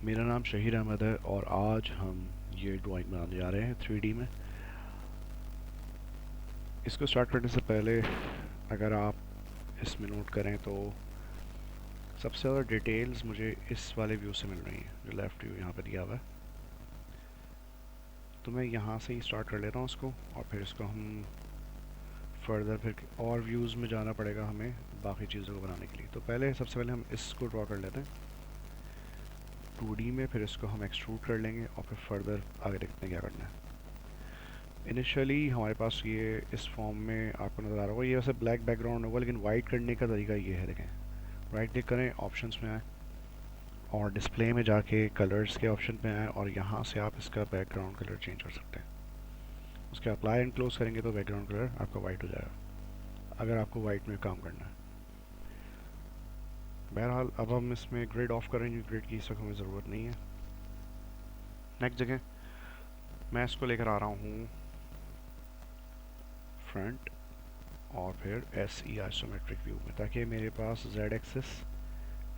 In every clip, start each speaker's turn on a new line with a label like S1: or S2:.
S1: मेरा नाम शहीर अहमद है और आज हम ये ड्राइंग बनाने जा रहे हैं 3D में। इसको स्टार्ट करने से पहले अगर आप इसमें नोट करें तो सबसे ज़्यादा डिटेल्स मुझे इस वाले व्यू से मिल रही हैं, जो लेफ़्ट व्यू यहाँ पर दिया हुआ है। तो मैं यहाँ से ही स्टार्ट कर लेता हूँ इसको, और फिर इसको हम फर्दर फिर और व्यूज़ में जाना पड़ेगा हमें बाकी चीज़ों को बनाने के लिए। तो सबसे पहले हम इसको ड्रॉ कर लेते हैं 2D में, फिर इसको हम एक्सट्रूड कर लेंगे और फिर फर्दर आगे देखते हैं क्या करना है। इनिशियली हमारे पास ये इस फॉर्म में आपको नज़र आ रहा होगा, ये वैसे ब्लैक बैकग्राउंड होगा, लेकिन वाइट करने का तरीका ये है। देखें, राइट क्लिक करें, ऑप्शंस में आए और डिस्प्ले में जाके कलर्स के ऑप्शन पे आए और यहाँ से आप इसका बैकग्राउंड कलर चेंज कर सकते हैं। उसके अप्लाई एंड क्लोज करेंगे तो बैकग्राउंड कलर आपका वाइट हो जाएगा, अगर आपको वाइट में काम करना है। बहरहाल अब हम इसमें ग्रिड ऑफ करेंगे, ग्रिड की इस वक्त हमें ज़रूरत नहीं है। नेक्स्ट जगह मैं इसको लेकर आ रहा हूँ फ्रंट और फिर SE आइसोमेट्रिक व्यू में, ताकि मेरे पास Z एक्सिस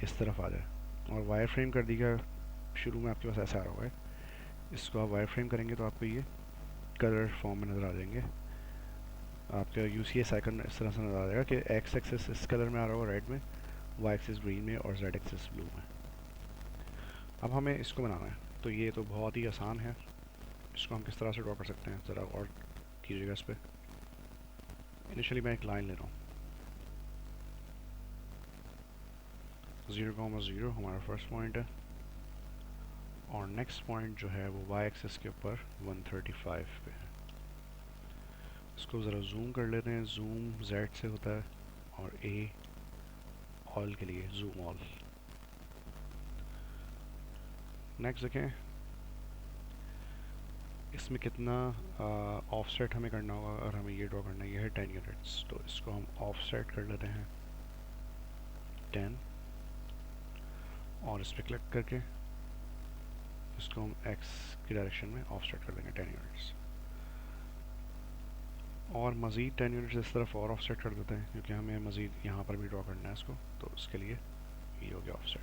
S1: इस तरफ आ जाए। और वायर फ्रेम कर दिया, शुरू में आपके पास ऐसा आ रहा है, इसको आप वायर फ्रेम करेंगे तो आपको ये कलर फॉर्म में नज़र आ जाएंगे। आपका UCS आइकन इस तरह से नज़र आ जाएगा कि X एक्सिस इस कलर में आ रहा होगा रेड में, Y एक्सिस ग्रीन में और Z एक्सिस ब्लू में। अब हमें इसको बनाना है, तो ये तो बहुत ही आसान है। इसको हम किस तरह से ड्रॉ कर सकते हैं, ज़रा और कीजिएगा इस पर। इनिशियली मैं एक लाइन ले रहा हूँ, 0,0 हमारा फर्स्ट पॉइंट है, और नेक्स्ट पॉइंट जो है वो Y एक्सिस के ऊपर 135 पे है। इसको ज़रा जूम कर लेते हैं, जूम Z से होता है और A ऑल के लिए जूम ऑल। नेक्स्ट देखें इसमें कितना ऑफसेट हमें करना होगा, और हमें ये ड्रॉ करना है, ये है 10 यूनिट्स। तो इसको हम ऑफसेट कर लेते हैं 10 और इस पर क्लिक करके इसको हम X की डायरेक्शन में ऑफसेट कर देंगे 10 यूनिट्स, और मज़ीद 10 यूनिट्स इस तरफ और ऑफसेट कर देते हैं, क्योंकि हमें मज़ीद यहाँ पर भी ड्रॉ करना है इसको। तो इसके लिए ये हो गया ऑफसेट।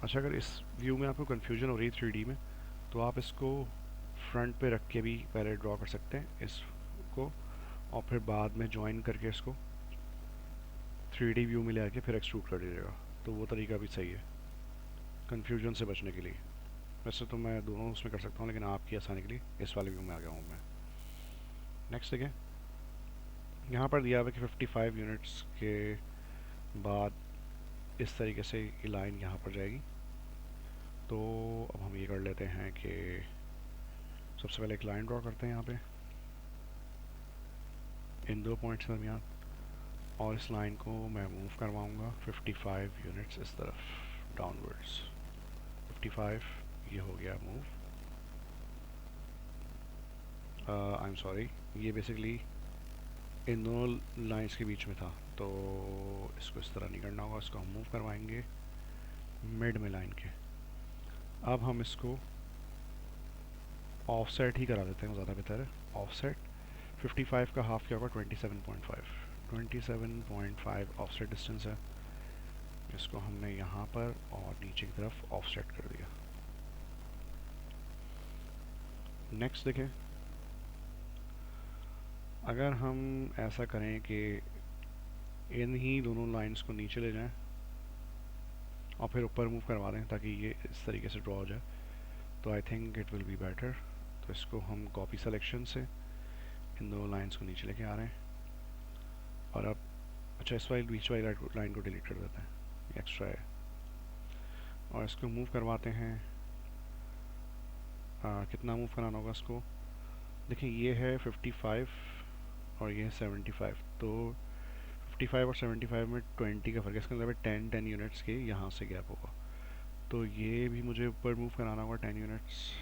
S1: अच्छा, अगर इस व्यू में आपको कन्फ्यूजन हो रही है 3D में, तो आप इसको फ्रंट पे रख के भी पहले ड्रॉ कर सकते हैं इसको, और फिर बाद में ज्वाइन करके इसको 3D व्यू में ले आके फिर एक्सट्रूड कर दीजिएगा। तो वो तरीका भी सही है कन्फ्यूजन से बचने के लिए। वैसे तो मैं दोनों उसमें कर सकता हूँ, लेकिन आपकी आसानी के लिए इस वाले व्यू में आ गया हूँ मैं। नेक्स्ट देखें, यहाँ पर दिया हुआ है कि 55 यूनिट्स के बाद इस तरीके से ये लाइन यहाँ पर जाएगी। तो अब हम ये कर लेते हैं कि सबसे पहले एक लाइन ड्रॉ करते हैं यहाँ पे इन दो पॉइंट्स के दरमियान, और इस लाइन को मैं मूव करवाऊँगा 55 यूनिट्स इस तरफ डाउनवर्ड्स। 55 ये हो गया मूव। आई एम सॉरी, ये बेसिकली इन दोनों लाइंस के बीच में था, तो इसको इस तरह नहीं करना होगा, इसको हम मूव करवाएंगे मिड में लाइन के। अब हम इसको ऑफसेट ही करा देते हैं, ज़्यादा बेहतर है। ऑफसेट 55 का हाफ क्या होगा, 27.5 ऑफसेट डिस्टेंस है। इसको हमने यहाँ पर और नीचे की तरफ ऑफसेट कर दिया। नेक्स्ट देखें, अगर हम ऐसा करें कि इन ही दोनों लाइंस को नीचे ले जाएं और फिर ऊपर मूव करवा दें ताकि ये इस तरीके से ड्रॉ हो जाए, तो I think it will be better. तो इसको हम कॉपी सिलेक्शन से इन दोनों लाइंस को नीचे लेके आ रहे हैं, और अब अच्छा इस वाली बीच वाली लाइन को डिलीट कर देते हैं, ये एक्स्ट्रा है, और इसको मूव करवाते हैं। कितना मूव कराना होगा इसको, देखिए ये है 55 और ये है 75, तो 55 और 75 में 20 का फ़र्क है, इसका मतलब 10 यूनिट्स के यहाँ से गैप होगा। तो ये भी मुझे ऊपर मूव कराना होगा 10 यूनिट्स,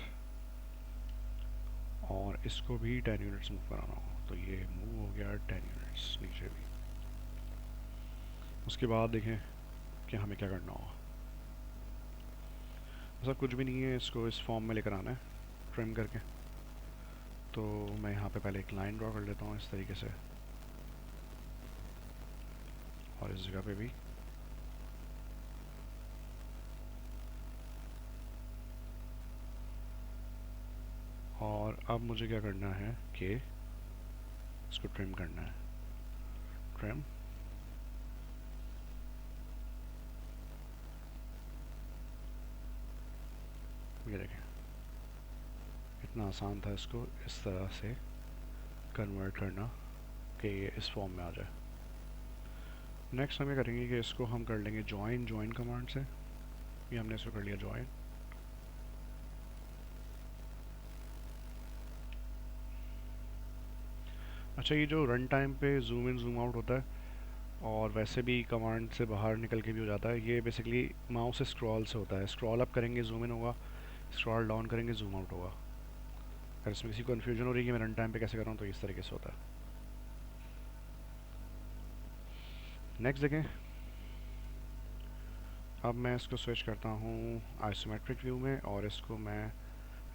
S1: और इसको भी 10 यूनिट्स मूव कराना होगा। तो ये मूव हो गया 10 यूनिट्स नीचे भी। उसके बाद देखें कि हमें क्या करना होगा। ऐसा कुछ भी नहीं है, इसको इस फॉर्म में लेकर आना है ट्रिम करके। तो मैं यहाँ पे पहले एक लाइन ड्रॉ कर लेता हूँ इस तरीके से, और इस जगह पे भी अब मुझे क्या करना है कि इसको ट्रिम करना है। ट्रिम, ये देखें, इतना आसान था इसको इस तरह से कन्वर्ट करना कि ये इस फॉर्म में आ जाए। नेक्स्ट हम ये करेंगे कि इसको हम कर लेंगे ज्वाइन कमांड से। ये हमने इसको कर लिया ज्वाइन। अच्छा, ये जो रन टाइम पे जूम इन जूम आउट होता है और वैसे भी कमांड से बाहर निकल के भी हो जाता है, ये बेसिकली माउस से स्क्रॉल से होता है। स्क्रॉल अप करेंगे जूम इन होगा, स्क्रॉल डाउन करेंगे जूम आउट होगा। अगर इसमें किसी को कन्फ्यूजन हो रही है कि मैं रन टाइम पे कैसे कर रहा हूँ, तो इस तरीके से होता है। नेक्स्ट देखें, अब मैं इसको स्विच करता हूँ आइसोमेट्रिक व्यू में और इसको मैं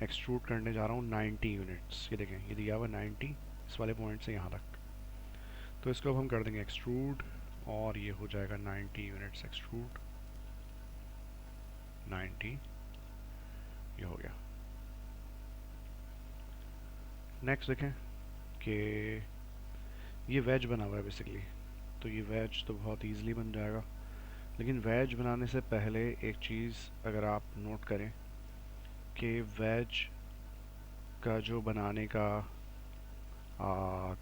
S1: एक्सट्रूड करने जा रहा हूँ 90 यूनिट्स। ये देखें, ये दिया हुआ 90 इस वाले पॉइंट से यहाँ तक। तो इसको अब हम कर देंगे एक्सट्रूड और ये हो जाएगा 90 यूनिट्स एक्सट्रूड 90। ये हो गया। नेक्स्ट देखें कि ये वेज बना हुआ है बेसिकली, तो ये वेज तो बहुत ईजिली बन जाएगा। लेकिन वेज बनाने से पहले एक चीज़ अगर आप नोट करें कि वेज का जो बनाने का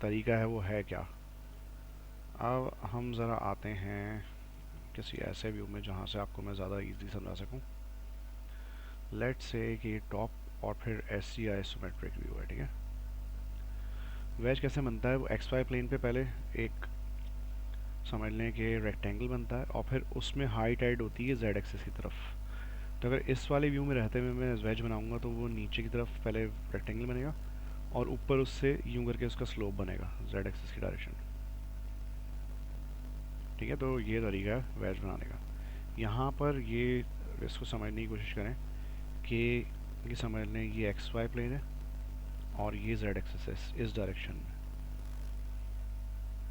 S1: तरीका है वो है क्या। अब हम ज़रा आते हैं किसी ऐसे व्यू में जहाँ से आपको मैं ज़्यादा इजीली समझा सकूँ। लेट्स से कि टॉप और फिर ऐसी आइसोमेट्रिक व्यू है, ठीक है। वेज कैसे बनता है, वो एक्स वाई प्लेन पे पहले एक समझ लें कि रेक्टेंगल बनता है और फिर उसमें हाइट ऐड होती है जेड एक्सिस की तरफ। तो अगर इस वाले व्यू में रहते हुए मैं वेज बनाऊंगा तो वो नीचे की तरफ पहले रेक्टेंगल बनेगा और ऊपर उससे यूं करके उसका स्लोप बनेगा जेड एक्सिस की डायरेक्शन, ठीक है। तो ये तरीका है वेज बनाने का। यहाँ पर ये इसको समझने की कोशिश करें कि ये समझ लें ये एक्स वाई प्लेन है और ये जेड एक्सिस है इस डायरेक्शन में,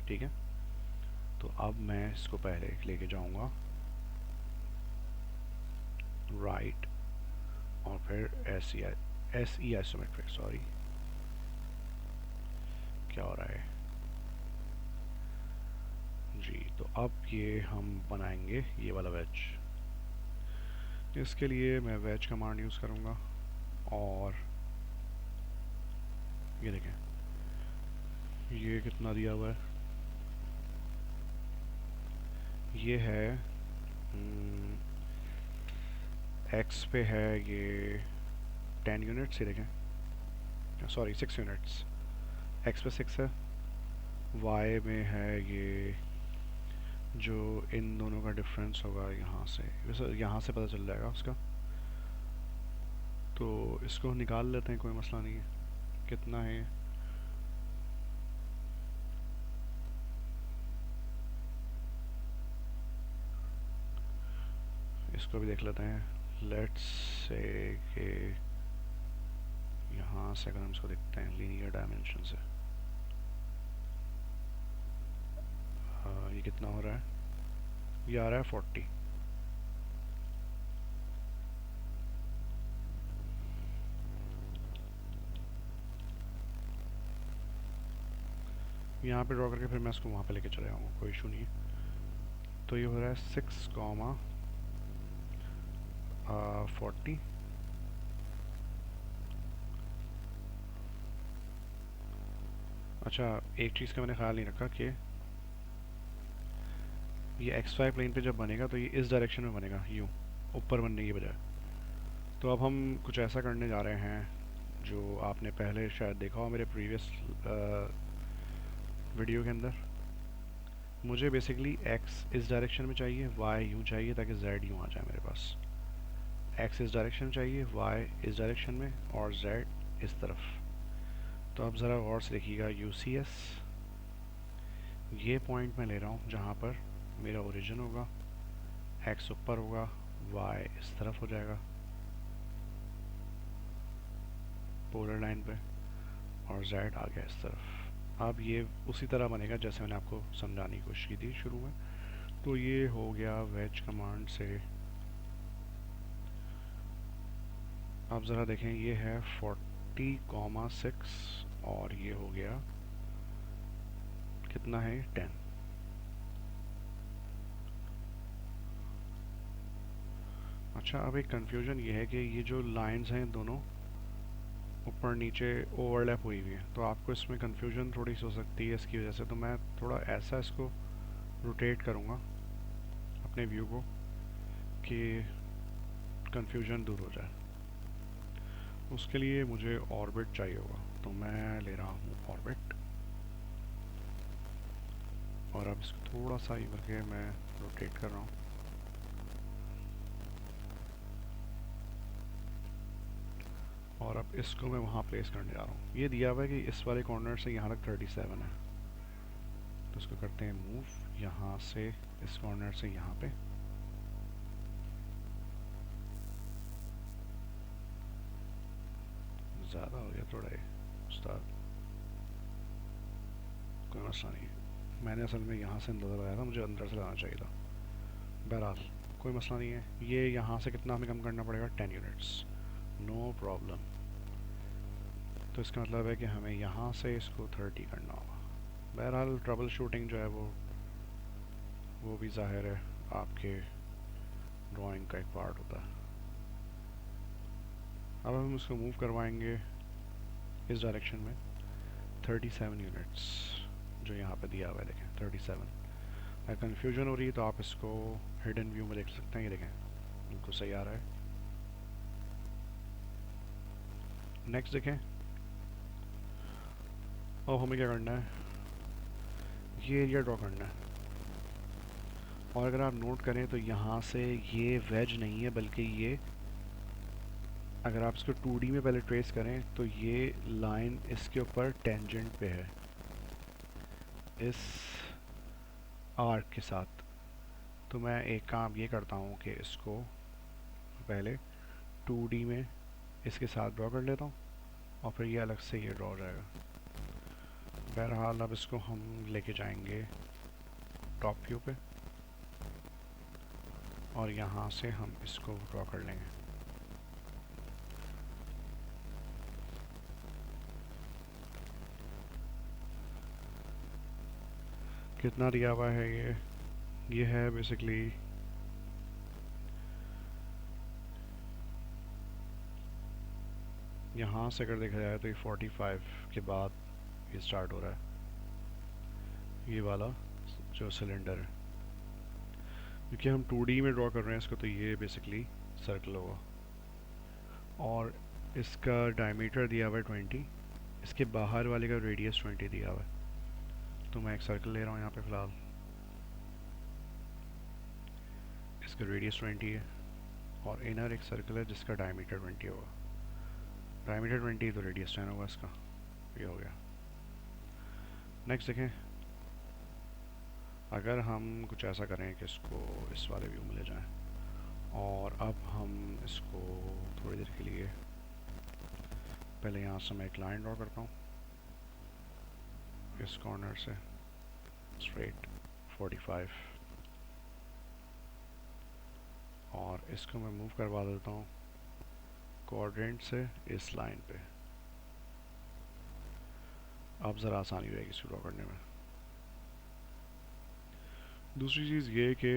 S1: ठीक है। तो अब मैं इसको पहले लेके जाऊंगा राइट और फिर एस ई आइसोमेट्रिक, सॉरी क्या हो रहा है जी। तो अब ये हम बनाएंगे ये वाला वेज। इसके लिए मैं वेज कमांड यूज़ करूँगा और ये देखें ये कितना दिया हुआ है, ये है एक्स पे है ये 10 यूनिट्स, ये देखें सॉरी 6 यूनिट्स, एक्स पे 6 है, वाई में है ये जो इन दोनों का डिफरेंस होगा यहाँ से, वैसे यहाँ से पता चल जाएगा उसका। तो इसको निकाल लेते हैं, कोई मसला नहीं है। कितना है, इसको भी देख लेते हैं। लेट्स से कि यहाँ से अगर हम इसको देखते हैं लीनियर डायमेंशन से, ये कितना हो रहा है, ये आ रहा है 40। यहाँ पे ड्रॉ करके फिर मैं इसको वहाँ पे लेके चले जाऊँगा, कोई इशू नहीं है। तो ये हो रहा है 6,40। अच्छा, एक चीज़ का मैंने ख्याल नहीं रखा कि ये एक्स वाई प्लेन पे जब बनेगा तो ये इस डायरेक्शन में बनेगा, यूँ ऊपर बनने की बजाय। तो अब हम कुछ ऐसा करने जा रहे हैं जो आपने पहले शायद देखा हो मेरे प्रीवियस वीडियो के अंदर। मुझे बेसिकली एक्स इस डायरेक्शन में चाहिए, वाई यूँ चाहिए ताकि जेड यूँ आ जाए मेरे पास। एक्स इस डायरेक्शन चाहिए, वाई इस डायरेक्शन में और जेड इस तरफ। तो अब ज़रा गौर से देखिएगा, UCS ये पॉइंट मैं ले रहा हूँ जहाँ पर मेरा ओरिजिन होगा, एक्स ऊपर होगा, वाई इस तरफ हो जाएगा पोलर लाइन पे और जेड आ गया इस तरफ। अब ये उसी तरह बनेगा जैसे मैंने आपको समझाने की कोशिश की थी शुरू में। तो ये हो गया वेज कमांड से। अब ज़रा देखें, ये है 20,6 और ये हो गया कितना है 10। अच्छा, अब एक कंफ्यूजन ये है कि ये जो लाइंस हैं दोनों ऊपर नीचे ओवरलैप हुई हुई है, तो आपको इसमें कंफ्यूजन थोड़ी सी हो सकती है इसकी वजह से। तो मैं थोड़ा ऐसा इसको रोटेट करूँगा अपने व्यू को कि कंफ्यूजन दूर हो जाए। उसके लिए मुझे ऑर्बिट चाहिए होगा, तो मैं ले रहा हूँ ऑर्बिट और अब इसको थोड़ा सा ही करके मैं रोटेट कर रहा हूँ। और अब इसको मैं वहाँ प्लेस करने जा रहा हूँ। ये दिया हुआ है कि इस वाले कॉर्नर से यहाँ तक 37 है, तो इसको करते हैं मूव यहाँ से इस कॉर्नर से यहाँ पे। ज़्यादा हो गया थोड़ा ये उस्ताद, कोई मसला नहीं है। मैंने असल में यहाँ से अंदर लगाया था, मुझे अंदर से लगाना चाहिए था। बहरहाल कोई मसला नहीं है। ये यहाँ से कितना हमें कम करना पड़ेगा 10 यूनिट्स, नो प्रॉब्लम। तो इसका मतलब है कि हमें यहाँ से इसको 30 करना होगा। बहरहाल ट्रबल शूटिंग जो है वो भी ज़ाहिर है आपके ड्राइंग का एक पार्ट होता है। अब हम इसको मूव करवाएंगे इस डायरेक्शन में 37 यूनिट्स, जो यहाँ पे दिया हुआ है देखें 37। अगर कन्फ्यूजन हो रही है तो आप इसको हिडन व्यू में देख सकते हैं। ये देखें बिल्कुल सही आ रहा है। नेक्स्ट देखें, अब हमें क्या करना है, ये एरिया ड्रॉ करना है। और अगर आप नोट करें तो यहाँ से ये वेज नहीं है, बल्कि ये अगर आप इसको 2D में पहले ट्रेस करें तो ये लाइन इसके ऊपर टेंजेंट पे है इस आर्क के साथ। तो मैं एक काम ये करता हूँ कि इसको पहले 2D में इसके साथ ड्रॉ कर लेता हूँ और फिर ये अलग से ये ड्रॉ हो जाएगा। बहरहाल अब इसको हम लेके जाएंगे टॉप व्यू पे और यहाँ से हम इसको ड्रॉ कर लेंगे। कितना दिया हुआ है ये है बेसिकली यहाँ से अगर देखा जाए तो ये 45 के बाद ये स्टार्ट हो रहा है, ये वाला जो सिलेंडर है। क्योंकि हम 2D में ड्रॉ कर रहे हैं इसको, तो ये बेसिकली सर्कल होगा और इसका डायमीटर दिया हुआ है 20, इसके बाहर वाले का रेडियस 20 दिया हुआ है। तो मैं एक सर्कल ले रहा हूँ यहाँ पे फ़िलहाल, इसका रेडियस 20 है और इनर एक सर्कल है जिसका डायमीटर 20 होगा। डायमीटर 20 तो रेडियस 10 होगा इसका। ये हो गया। नेक्स्ट देखें, अगर हम कुछ ऐसा करें कि इसको इस वाले व्यू में ले जाएं और अब हम इसको थोड़ी देर के लिए पहले यहाँ से मैं एक लाइन ड्रॉ करता हूँ इस कॉर्नर से स्ट्रेट 45 और इसको मैं मूव करवा देता हूँ कोऑर्डिनेट से इस लाइन पे। अब ज़रा आसानी रहेगी इसको ड्रॉ करने में। दूसरी चीज़ ये कि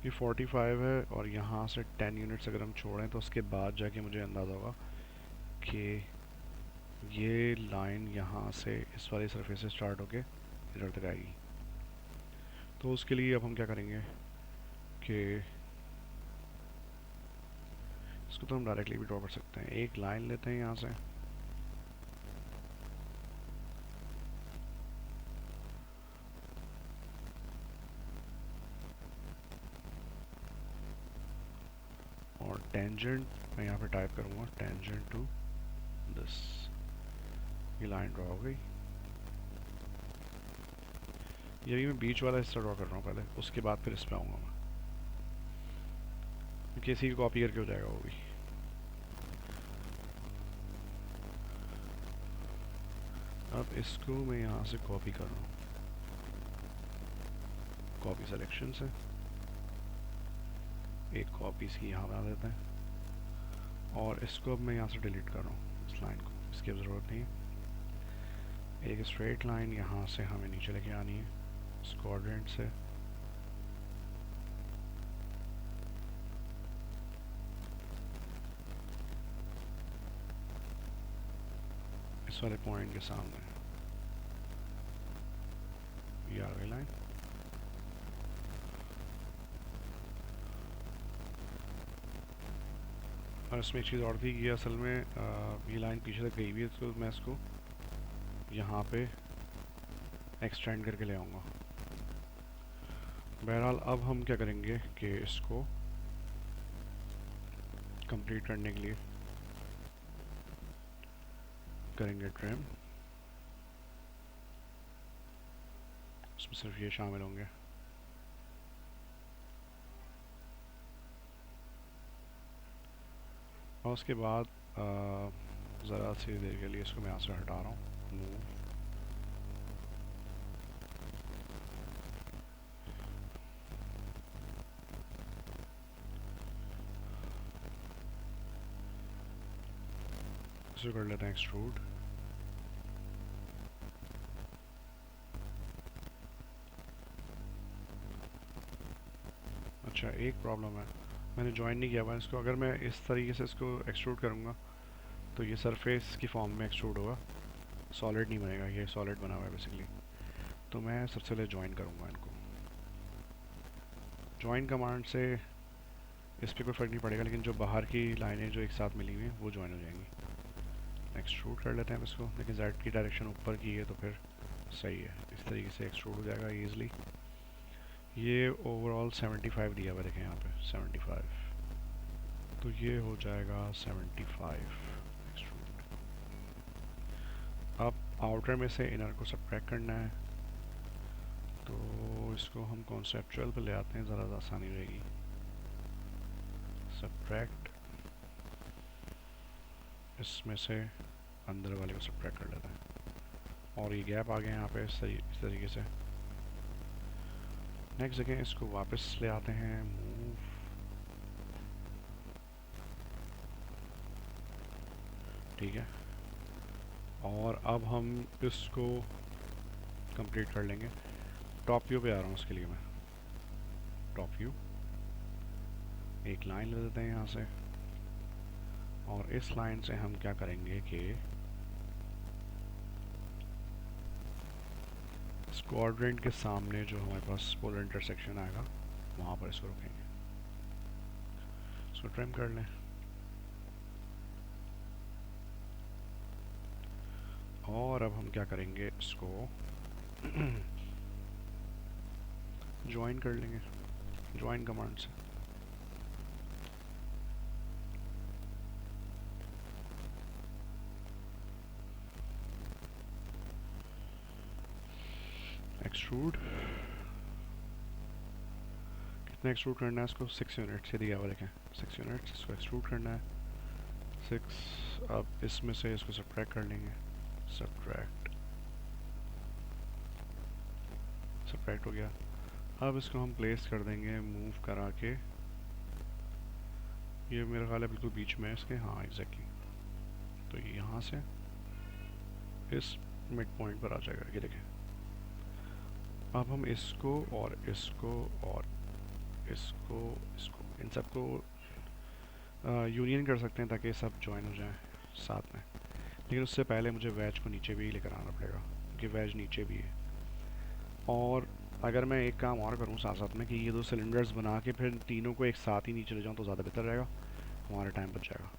S1: ये 45 है और यहाँ से 10 यूनिट्स अगर हम छोड़ें तो उसके बाद जाके मुझे अंदाज़ा होगा कि ये लाइन यहाँ से इस वाली सरफेस से स्टार्ट होके इधर तक आएगी। तो उसके लिए अब हम क्या करेंगे कि इसको तो हम डायरेक्टली भी ड्रॉ कर सकते हैं। एक लाइन लेते हैं यहाँ से और टेंजेंट मैं यहाँ पे टाइप करूँगा टेंजेंट टू दिस। ये लाइन ड्रॉ हो गई। ये भी मैं बीच वाला हिस्सा ड्रॉ कर रहा हूँ पहले, उसके बाद फिर इस पे आऊँगा मैं, क्योंकि इसी की कॉपी करके हो जाएगा वो भी। अब इसको मैं यहाँ से कॉपी कर रहा हूँ, कॉपी सिलेक्शन से एक कॉपी इसकी यहाँ बना देते हैं और इसको अब मैं यहाँ से डिलीट कर रहा हूँ, इस लाइन को, इसकी अब ज़रूरत नहीं है। एक स्ट्रेट लाइन यहाँ से हमें नीचे लेके आनी है इस कोऑर्डिनेट से, इस वाले पॉइंट के सामने ये आ गई लाइन। और इसमें एक चीज़ और थी कि असल में ये लाइन पीछे तक गई हुई है, तो मैं इसको यहाँ पे एक्सटेंड करके ले आऊँगा। बहरहाल अब हम क्या करेंगे कि इसको कंप्लीट करने के लिए करेंगे ट्रिम, इसमें सिर्फ ये शामिल होंगे। और उसके बाद ज़रा सी देर के लिए इसको मैं यहाँ से हटा रहा हूँ, मूव। इसको कर लेते हैं एक्सट्रूड। अच्छा, एक प्रॉब्लम है, मैंने ज्वाइन नहीं किया हुआ इसको। अगर मैं इस तरीके से इसको एक्सट्रूड करूँगा तो ये सरफेस की फॉर्म में एक्सट्रूड होगा, सॉलिड नहीं बनेगा। ये सॉलिड बना हुआ है बेसिकली। तो मैं सबसे पहले ज्वाइन करूँगा इनको। ज्वाइन कमांड से इस पर कोई फ़र्क नहीं पड़ेगा, लेकिन जो बाहर की लाइनें जो एक साथ मिली हुई हैं वो ज्वाइन हो जाएंगी। एक्सट्रूड कर लेते हैं इसको, लेकिन जेड की डायरेक्शन ऊपर की है तो फिर सही है, इस तरीके से एक्सट्रूड हो जाएगा ईज़िली। ये ओवरऑल 75 दिया हुआ, देखें यहाँ पे 75, तो ये हो जाएगा 75 एक्सट्रूड। अब आउटर में से इनर को सब्ट्रैक्ट करना है, तो इसको हम कॉन्सेप्चुअल पे ले आते हैं, ज़रा आसानी रहेगी। सब्ट्रैक्ट, इसमें से अंदर वाले को सब्ट्रैक्ट कर लेते हैं, और ये गैप आ गया यहाँ पे इस तरीके से। नेक्स्ट जगह इसको वापस ले आते हैं, मूव, ठीक है। और अब हम इसको कंप्लीट कर लेंगे। टॉप व्यू पे आ रहा हूँ उसके लिए मैं, टॉप व्यू, एक लाइन ले देते हैं यहाँ से, और इस लाइन से हम क्या करेंगे कि इस क्वाड्रेंट के सामने जो हमारे पास पोलर इंटरसेक्शन आएगा वहाँ पर इसको रखेंगे। इसको ट्रिम कर लें, और अब हम क्या करेंगे, इसको ज्वाइन कर लेंगे ज्वाइन कमांड से। एक्सट्रूड, कितना एक्सट्रूड करना है इसको, 6 यूनिट से दिया हुआ, देखें 6 यूनिट। इसको एक्सट्रूड करना है 6। अब इसमें से इसको सब्ट्रैक्ट कर लेंगे, सब्ट्रैक्ट हो गया। अब इसको हम प्लेस कर देंगे, मूव करा के, ये मेरा ख्याल है बिल्कुल बीच में है इसके, हाँ एग्जैक्टली। तो ये यहाँ से इस मिड पॉइंट पर आ जाएगा, ये देखें। अब हम इसको और इसको और इसको इन सबको यूनियन कर सकते हैं ताकि सब ज्वाइन हो जाएं साथ में। लेकिन उससे पहले मुझे वेज को नीचे भी लेकर आना पड़ेगा, क्योंकि वेज नीचे भी है। और अगर मैं एक काम और करूँ साथ साथ में, कि ये दो सिलेंडर्स बना के फिर तीनों को एक साथ ही नीचे ले जाऊँ तो ज़्यादा बेहतर रहेगा, हमारा टाइम बच जाएगा।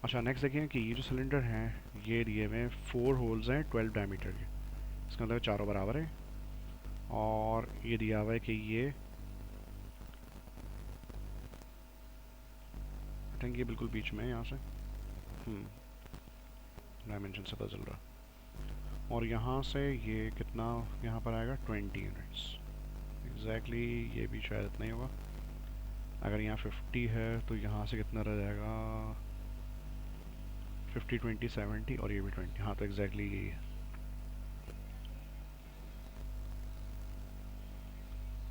S1: अच्छा, नेक्स्ट देखें कि ये जो सिलेंडर हैं ये दिए हुए 4 होल्स हैं 12 डायमीटर के, इसका मतलब चारों बराबर है। और ये दिया हुआ है कि ये आई थिंक ये बिल्कुल बीच में है यहाँ से, डायमेंशन से पता चल रहा। और यहाँ से ये कितना यहाँ पर आएगा, 20 यूनिट्स एग्जैक्टली। ये भी शायद इतना ही होगा। अगर यहाँ 50 है तो यहाँ से कितना रह जाएगा, 50 20 70, और ये भी 20, हाँ तो एग्जैक्टली यही है।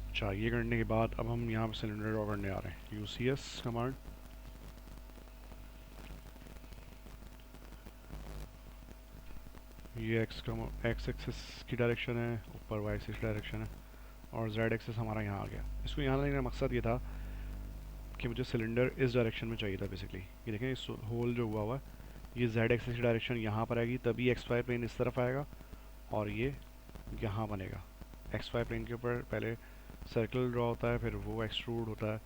S1: अच्छा, ये करने के बाद अब हम यहाँ पर सिलेंडर ड्रॉ करने आ रहे हैं। UCS कमांड, ये एक्स एक्सिस की डायरेक्शन है, ऊपर वाई एक्सिस की डायरेक्शन है, और जेड एक्सिस हमारा यहाँ आ गया। इसको यहाँ लाने का मकसद ये था कि मुझे सिलेंडर इस डायरेक्शन में चाहिए था बेसिकली। ये देखें इस होल जो हुआ है ये जेड एक्सिस की डायरेक्शन यहाँ पर आएगी, तभी एक्स वाई प्लेन इस तरफ आएगा और ये यहाँ बनेगा। एक्स वाई प्लेन के ऊपर पहले सर्कल ड्रॉ होता है, फिर वो एक्सट्रूड होता है,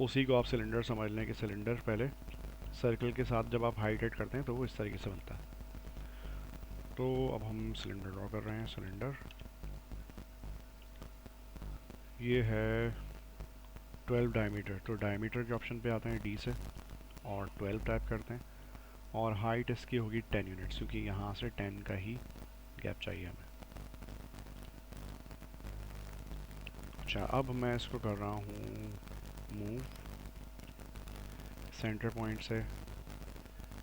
S1: उसी को आप सिलेंडर समझ लें कि सिलेंडर पहले सर्कल के साथ जब आप हाइटेट करते हैं तो वो इस तरीके से बनता है। तो अब हम सिलेंडर ड्रॉ कर रहे हैं। सिलेंडर ये है 12 डायमीटर, तो डायमीटर के ऑप्शन पे आते हैं डी से और 12 टाइप करते हैं, और हाइट इसकी होगी 10 यूनिट्स, क्योंकि यहाँ से 10 का ही गैप चाहिए हमें। अच्छा, अब मैं इसको कर रहा हूँ मूव, सेंटर पॉइंट से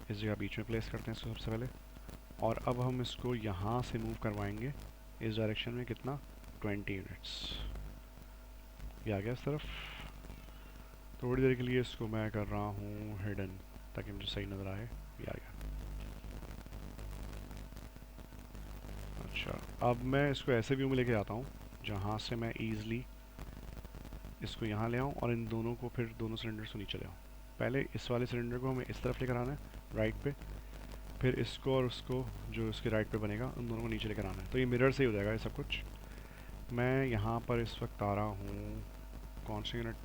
S1: इस जगह बीच में प्लेस करते हैं इसको सबसे पहले, और अब हम इसको यहाँ से मूव करवाएंगे इस डायरेक्शन में कितना, 20 यूनिट्स। ये आ गया इस तरफ। थोड़ी देर के लिए इसको मैं कर रहा हूँ हिडन, ताकि मुझे सही नज़र आए। ये आ गया। अच्छा, अब मैं इसको ऐसे व्यू में लेके आता हूँ जहाँ से मैं ईज़िली इसको यहाँ ले आऊँ और इन दोनों को, फिर दोनों सिलेंडर्स को नीचे ले आऊँ। पहले इस वाले सिलेंडर को हमें इस तरफ लेकर आना है राइट पे, फिर इसको और उसको जो इसके राइट पे बनेगा उन दोनों को नीचे लेकर आना है। तो ये मिरर से ही हो जाएगा ये सब कुछ। मैं यहाँ पर इस वक्त आ रहा हूँ, कौन से यूनिट,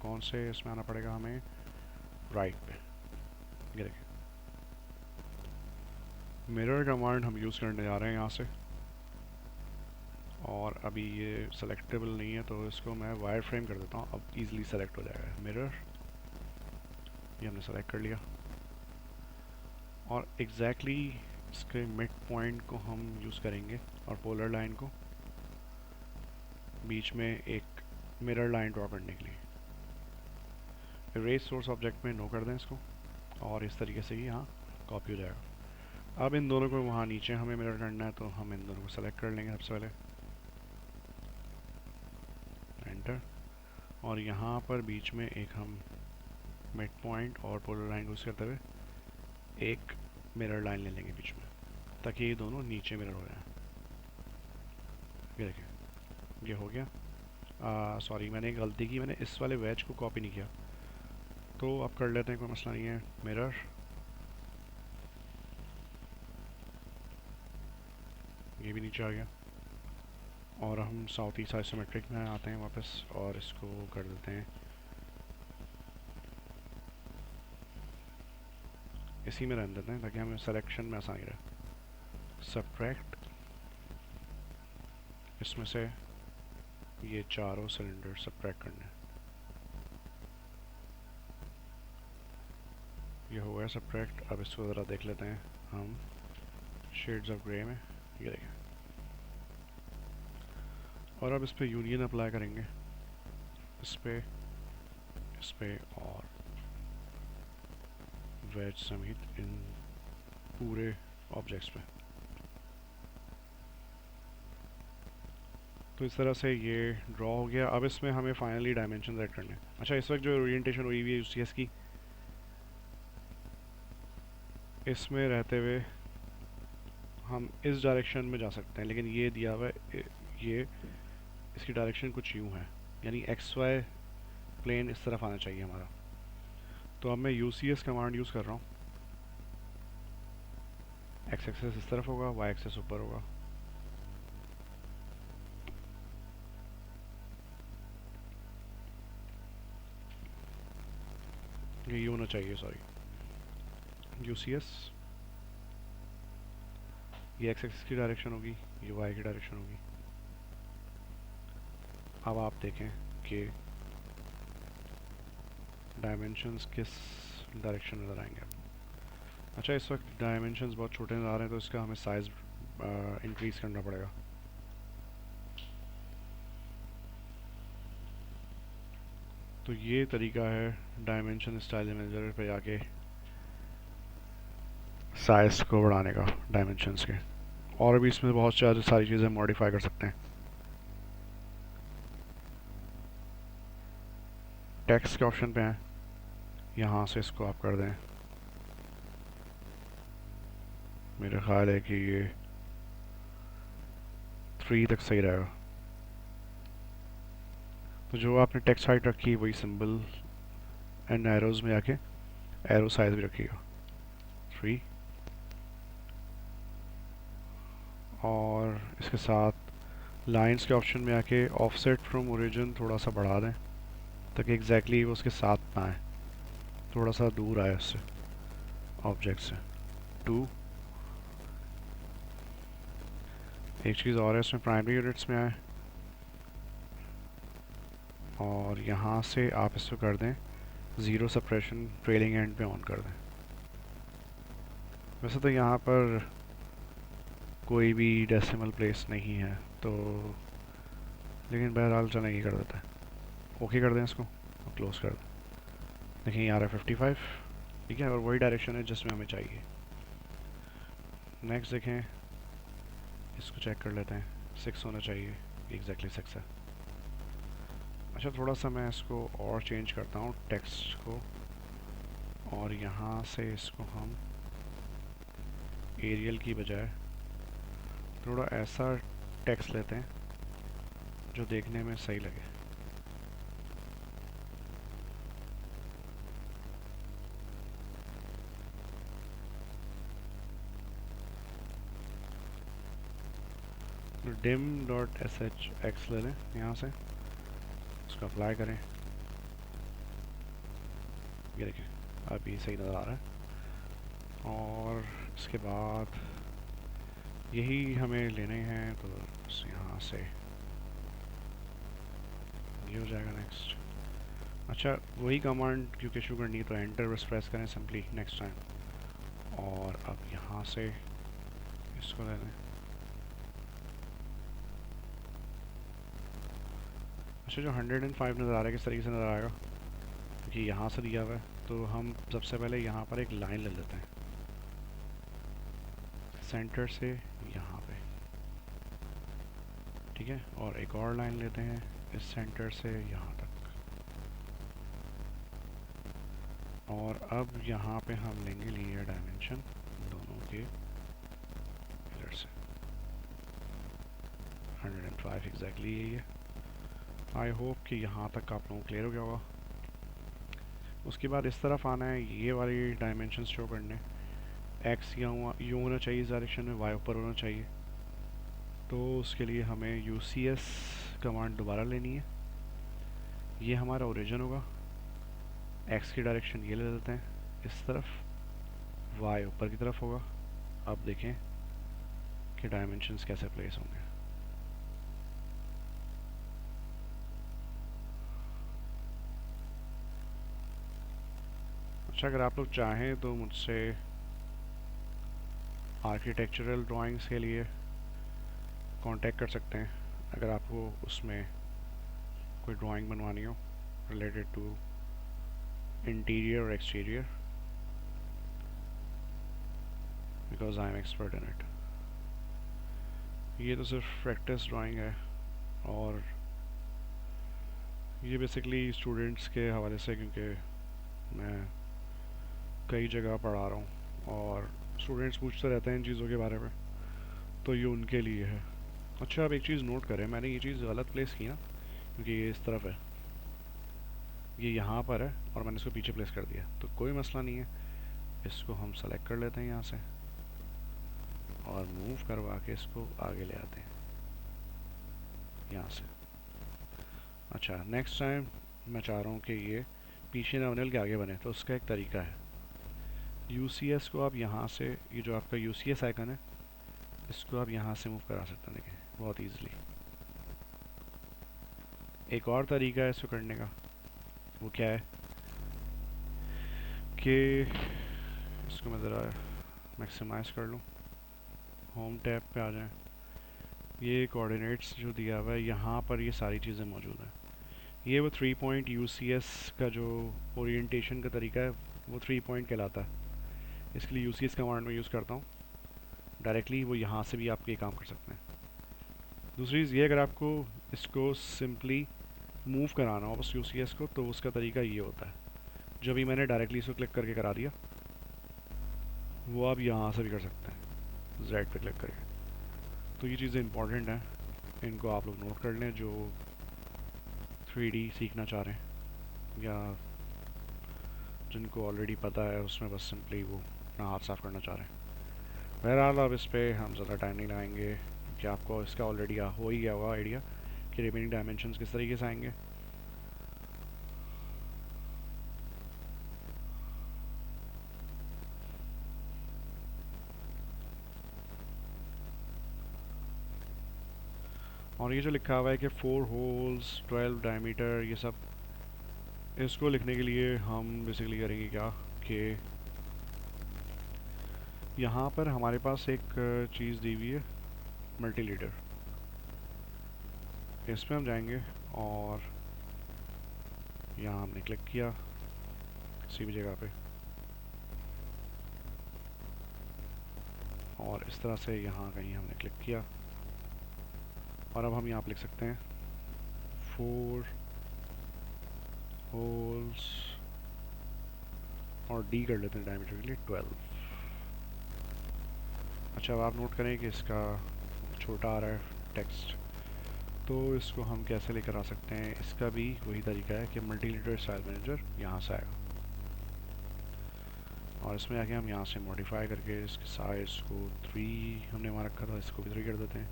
S1: कौन से इसमें आना पड़ेगा हमें, राइट पे। ये देखिए मिरर कमांड हम यूज़ करने जा रहे हैं यहाँ से, और अभी ये सेलेक्टेबल नहीं है तो इसको मैं वायर फ्रेम कर देता हूँ, अब इजीली सेलेक्ट हो जाएगा मिरर। ये हमने सेलेक्ट कर लिया, और एग्जैक्टली इसके मिड पॉइंट को हम यूज़ करेंगे और पोलर लाइन को बीच में एक मिरर लाइन ड्रॉ करने के लिए। इरेज सोर्स ऑब्जेक्ट में नो कर दें इसको, और इस तरीके से ही यहाँ कॉपी हो जाएगा। अब इन दोनों को वहाँ नीचे हमें मिरर करना है, तो हम इन दोनों को सेलेक्ट कर लेंगे सबसे पहले, एंटर, और यहाँ पर बीच में एक हम मिड पॉइंट और पोलर लाइन को यूज़ करते हुए एक मिरर लाइन ले लेंगे बीच में, ताकि ये दोनों नीचे मिरर हो जाए। ये देखिए ये हो गया। सॉरी, मैंने एक गलती की, मैंने इस वाले वेज को कॉपी नहीं किया, तो अब कर लेते हैं, कोई मसला नहीं है। मिरर, ये भी नीचे आ गया, और हम साउथ ईस्ट आइसोमेट्रिक में आते हैं वापस और इसको कर देते हैं इसी में रहने देते हैं, ताकि हमें सिलेक्शन में आसानी रहे। सब्ट्रैक्ट, इसमें से ये चारों सिलेंडर सब्ट्रैक्ट करने हैं। ये हो गया सब्ट्रैक्ट। अब इसको ज़रा देख लेते हैं हम शेड्स ऑफ ग्रे में, ये देखें, और अब इस पर यूनियन अप्लाई करेंगे, इस पे और वेज समेत इन पूरे ऑब्जेक्ट्स पे। तो इस तरह से ये ड्रॉ हो गया। अब इसमें हमें फाइनली डायमेंशन सेट करने हैं। अच्छा, इस वक्त जो ओरिएंटेशन हुई हुई है यूसीएस की, इसमें रहते हुए हम इस डायरेक्शन में जा सकते हैं, लेकिन ये दिया हुआ है, ये इसकी डायरेक्शन कुछ यूँ है, यानी एक्स वाई प्लेन इस तरफ आना चाहिए हमारा। तो अब मैं यूसीएस कमांड यूज़ कर रहा हूँ। एक्स एक्सेस इस तरफ होगा, वाई एक्सेस ऊपर होगा। ये होना चाहिए, सॉरी, यूसीएस, ये एक्स एक्सिस की डायरेक्शन होगी, ये वाई की डायरेक्शन होगी। अब आप देखें कि डायमेंशंस किस डायरेक्शन में नज़र आएंगे। अच्छा, इस वक्त डायमेंशंस बहुत छोटे नज़र आ रहे हैं, तो इसका हमें साइज़ इंक्रीज़ करना पड़ेगा। तो ये तरीका है डायमेंशन स्टाइल मैनेजर पे जाके साइज़ को बढ़ाने का डायमेंशंस के, और भी इसमें बहुत सारी चीज़ें मॉडिफाई कर सकते हैं। टेक्स्ट के ऑप्शन पे हैं, यहाँ से इसको आप कर दें मेरा ख्याल है कि ये 3 तक सही रहेगा। तो जो आपने टेक्स्ट हाइट रखी वही सिंबल एंड एरोज में आके एरो साइज भी रखिएगा 3। और इसके साथ लाइंस के ऑप्शन में आके ऑफसेट फ्रॉम ओरिजिन थोड़ा सा बढ़ा दें ताकि एग्जैक्टली वो उसके साथ ना आए, थोड़ा सा दूर आए उससे, ऑब्जेक्ट से। 2। एक चीज़ और है, इसमें प्राइमरी यूनिट्स में आए और यहाँ से आप इसको कर दें 0 सप्रेशन, ट्रेलिंग एंड पे ऑन कर दें। वैसे तो यहाँ पर कोई भी डेसिमल प्लेस नहीं है तो, लेकिन बहरहाल चलो ये कर देता है। ओके कर दें इसको और क्लोज कर दें। देखिए यहाँ आ रहा है 55, ठीक है, और वही डायरेक्शन है जिसमें हमें चाहिए। नेक्स्ट देखें, इसको चेक कर लेते हैं, 6 होना चाहिए, एग्जैक्टली 6 है। अच्छा, थोड़ा सा मैं इसको और चेंज करता हूँ टेक्स्ट को, और यहाँ से इसको हम एरियल की बजाय थोड़ा ऐसा टेक्स्ट लेते हैं जो देखने में सही लगे। तो dim.shx ले लें यहाँ से, उसको अप्लाई करें। ये देखें अब ये सही नज़र आ रहा है। और इसके बाद यही हमें लेने हैं, तो यहाँ से ये हो जाएगा नेक्स्ट। अच्छा, वही कमांड क्योंकि शुरू करनी है तो एंटर बस प्रेस करें सिंपली नेक्स्ट टाइम। और अब यहाँ से इसको ले लें। अच्छा, जो 105 नज़र आ रहा है किस तरीके से नज़र आएगा, क्योंकि यहाँ से दिया हुआ है, तो हम सबसे पहले यहाँ पर एक लाइन ले लेते हैं सेंटर से यहाँ पे, ठीक है, और एक और लाइन लेते हैं इस सेंटर से यहाँ तक। और अब यहाँ पे हम लेंगे लीनियर डायमेंशन दोनों के इधर से 105 एग्जैक्टली यही है। आई होप कि यहाँ तक आप लोगों को क्लियर हो गया होगा। उसके बाद इस तरफ आना है, ये वाली डायमेंशन शो करने, एक्स यूँ होना चाहिए इस डायरेक्शन में, वाई ऊपर होना चाहिए। तो उसके लिए हमें UCS कमांड दोबारा लेनी है। ये हमारा ओरिजिन होगा, एक्स की डायरेक्शन ये ले लेते हैं इस तरफ, वाई ऊपर की तरफ होगा। अब देखें कि डायमेंशंस कैसे प्लेस होंगे। अच्छा, अगर आप लोग चाहें तो मुझसे आर्किटेक्चरल ड्राइंग्स के लिए कांटेक्ट कर सकते हैं, अगर आपको उसमें कोई ड्राइंग बनवानी हो रिलेटेड टू इंटीरियर और exterior, because I am expert in it. ये तो सिर्फ प्रैक्टिस ड्राइंग है और ये बेसिकली स्टूडेंट्स के हवाले से, क्योंकि मैं कई जगह पढ़ा रहा हूँ और स्टूडेंट्स पूछते रहते हैं इन चीज़ों के बारे में, तो ये उनके लिए है। अच्छा, आप एक चीज़ नोट करें, मैंने ये चीज़ गलत प्लेस की ना, क्योंकि ये इस तरफ है, ये यहाँ पर है और मैंने इसको पीछे प्लेस कर दिया, तो कोई मसला नहीं है। इसको हम सेलेक्ट कर लेते हैं यहाँ से और मूव करवा के इसको आगे ले आते हैं यहाँ से। अच्छा, नेक्स्ट टाइम मैं चाह रहा हूँ कि ये पीछे नॉमिनल के आगे बने, तो उसका एक तरीका है, UCS को आप यहाँ से, ये जो आपका UCS आइकन है, इसको आप यहाँ से मूव करा सकते हैं, देखें बहुत ईजिली। एक और तरीका है इसको करने का, वो क्या है कि इसको मैं ज़रा मैक्सिमाइज़ कर लूँ, होम टैब पे आ जाएं, ये कोऑर्डिनेट्स जो दिया हुआ है यहाँ पर ये सारी चीज़ें मौजूद हैं। ये वो 3 पॉइंट UCS का जो ओरिएंटेशन का तरीका है वो 3 पॉइंट कहलाता है। इसके लिए UCS कमांड में यूज़ करता हूँ, डायरेक्टली वो यहाँ से भी आप ये काम कर सकते हैं। दूसरी चीज़ ये, अगर आपको इसको सिंपली मूव कराना हो बस UCS को, तो उसका तरीका ये होता है, जो भी मैंने डायरेक्टली इसको क्लिक करके करा दिया वो आप यहाँ से भी कर सकते हैं। Z पे क्लिक करके। तो ये चीज़ें इंपॉर्टेंट हैं, इनको आप लोग नोट कर लें जो 3D सीखना चाह रहे हैं, या जिनको ऑलरेडी पता है उसमें बस सिंपली वो अपना हाथ साफ करना चाह रहे हैं। बहरहाल अब इस पर हम ज़्यादा टाइम नहीं लगाएंगे कि आपको इसका ऑलरेडी हो ही गया होगा आइडिया कि रिमेनिंग डायमेंशंस किस तरीके से आएंगे। और ये जो लिखा हुआ है कि 4 होल्स 12 डायमीटर, ये सब इसको लिखने के लिए हम बेसिकली करेंगे क्या कि यहाँ पर हमारे पास एक चीज़ दी हुई है मल्टीलीटर, इस पर हम जाएंगे और यहाँ हमने क्लिक किया किसी भी जगह पे, और इस तरह से यहाँ कहीं हमने क्लिक किया, और अब हम यहाँ पर लिख सकते हैं 4 होल्स और डी कर लेते हैं डायमीटर के लिए 12। अच्छा, अब आप नोट करें कि इसका छोटा आ रहा है टेक्स्ट, तो इसको हम कैसे लेकर आ सकते हैं, इसका भी वही तरीका है कि मल्टीलीटर स्टाइल मैनेजर यहाँ से आएगा, और इसमें आके हम यहाँ से मॉडिफाई करके इसके साइज़ को 3 हमने वहाँ रखा था, इसको भी 3 कर देते हैं।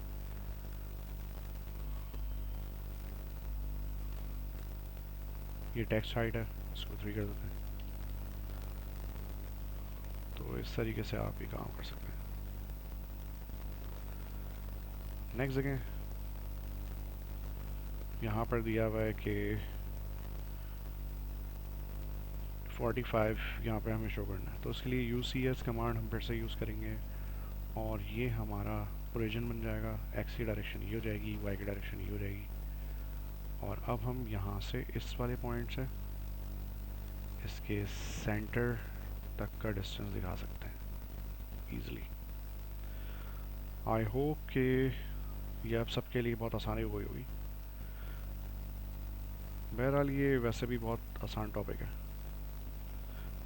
S1: ये टेक्स्ट हाइट है, इसको 3 कर देते हैं। तो इस तरीके से आप ये काम कर सकते हैं। नेक्स्ट जगह यहाँ पर दिया हुआ है कि 45 यहाँ पे हमें शो करना है, तो उसके लिए UCS कमांड हम फिर से यूज़ करेंगे, और ये हमारा ओरिजिन बन जाएगा। X की डायरेक्शन ये हो जाएगी, Y की डायरेक्शन ये हो जाएगी, और अब हम यहाँ से इस वाले पॉइंट से इसके सेंटर तक का डिस्टेंस दिखा सकते हैं ईज़िली। आई होप कि ये अब सबके लिए बहुत आसानी हो गई होगी। बहरहाल ये वैसे भी बहुत आसान टॉपिक है।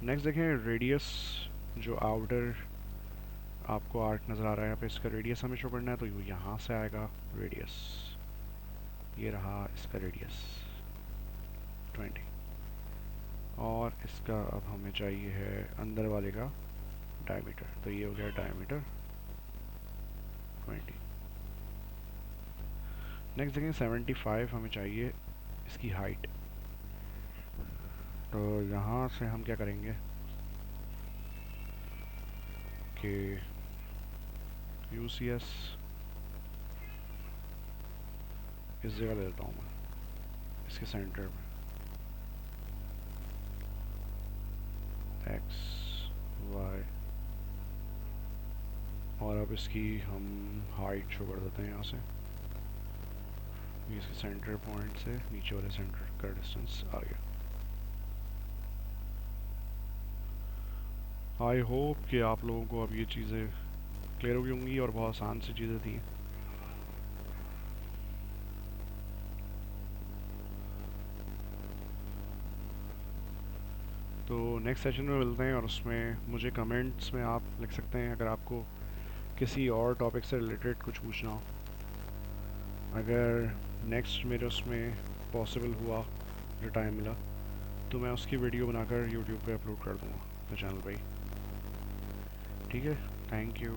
S1: नेक्स्ट देखें रेडियस, जो आउटर आपको आर्क नज़र आ रहा है यहाँ पे, इसका रेडियस हमें शो करना है, तो यहाँ से आएगा रेडियस, ये रहा इसका रेडियस 20, और इसका अब हमें चाहिए है अंदर वाले का डायमीटर, तो ये हो गया डायमीटर 20। नेक्स्ट देखें 75 हमें चाहिए इसकी हाइट, तो यहाँ से हम क्या करेंगे कि UCS इस जगह ले लेता हूँ मैं, इसके सेंटर में X Y, और अब इसकी हम हाइट शो कर देते हैं यहाँ से, इसके सेंटर पॉइंट से नीचे वाले सेंटर का डिस्टेंस आ गया। आई होप कि आप लोगों को अब ये चीज़ें क्लियर हो गई होंगी, और बहुत आसान सी चीज़ें थी। तो नेक्स्ट सेशन में मिलते हैं, और उसमें मुझे कमेंट्स में आप लिख सकते हैं अगर आपको किसी और टॉपिक से रिलेटेड कुछ पूछना हो। अगर नेक्स्ट मेरे उसमें पॉसिबल हुआ, जो टाइम मिला, तो मैं उसकी वीडियो बनाकर यूट्यूब पे अपलोड कर दूँगा अपने चैनल पे ही। ठीक है, थैंक यू।